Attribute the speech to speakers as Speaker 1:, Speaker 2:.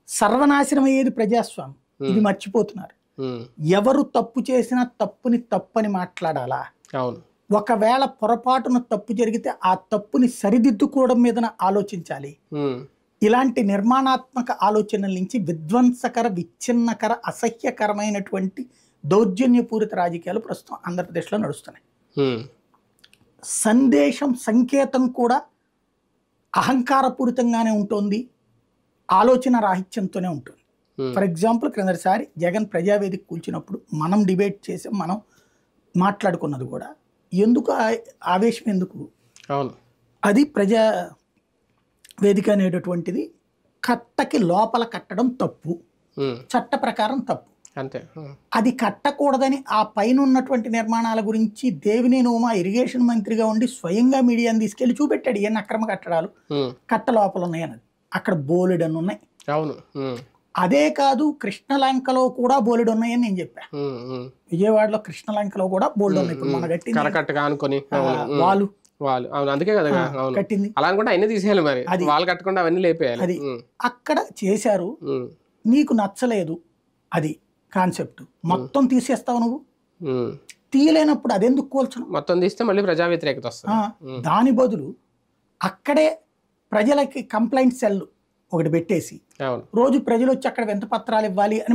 Speaker 1: సర్వనాశనం అయ్యేది ప్రజాస్వామ్యం. ఇది మర్చిపోతున్నారు. ఎవరు తప్పు చేసినా తప్పుని తప్పని మాట్లాడాలా. ఒకవేళ పొరపాటున తప్పు జరిగితే ఆ తప్పుని సరిదిద్దుకోవడం మీద ఆలోచించాలి. ఇలాంటి నిర్మాణాత్మక ఆలోచనల నుంచి విధ్వంసకర, విచ్ఛిన్నకర, అసహ్యకరమైనటువంటి దౌర్జన్యపూరిత రాజకీయాలు ప్రస్తుతం ఆంధ్రప్రదేశ్లో నడుస్తున్నాయి. సందేశం, సంకేతం కూడా అహంకారపూరితంగానే ఉంటుంది, ఆలోచన రాహిత్యంతోనే ఉంటుంది. ఫర్ ఎగ్జాంపుల్, క్రిందటిసారి జగన్ ప్రజావేదిక కూల్చినప్పుడు మనం డిబేట్ చేసి మనం మాట్లాడుకున్నది కూడా ఎందుకు ఆవేశం ఎందుకు, అది ప్రజా వేదిక అనేటటువంటిది కట్టకి లోపల కట్టడం తప్పు, చట్ట ప్రకారం తప్పు.
Speaker 2: అంతే.
Speaker 1: అది కట్టకూడదని ఆ పైన ఉన్నటువంటి నిర్మాణాల గురించి దేవినేని ఉమా ఇరిగేషన్ మంత్రిగా ఉండి స్వయంగా మీడియాని తీసుకెళ్లి చూపెట్టాడు ఏం అక్రమ కట్టడాలు కట్ట లోపల ఉన్నాయన్నది. అక్కడ బోలెడన్ని ఉన్నాయి. అదే కాదు, కృష్ణలంకలో కూడా బోలెడు ఉన్నాయని నేను చెప్పా. విజయవాడలో కృష్ణలంకలో కూడా బోల్డ్ ఉన్నాయి. ఇప్పుడు మన కట్టింది వాళ్ళు
Speaker 2: అందుకే కదా
Speaker 1: కట్టింది.
Speaker 2: అలా అనుకుంటే అన్ని తీసేయాలి, మరి వాళ్ళు కట్టకుండా అవన్నీ లేపేయాలి.
Speaker 1: అది అక్కడ చేశారు, నీకు నచ్చలేదు, అది కాన్సెప్ట్ మొత్తం తీసేస్తావు నువ్వు. తీయలేనప్పుడు అదెందుకు కూల్చడం?
Speaker 2: మొత్తం తీస్తే మళ్ళీ ప్రజా వ్యతిరేకత వస్తుంది.
Speaker 1: దాని బదులు అక్కడే ప్రజలకి కంప్లైంట్ సెల్ ఒకటి పెట్టేసి రోజు ప్రజలు వచ్చి అక్కడ వింత పత్రాలు ఇవ్వాలి అని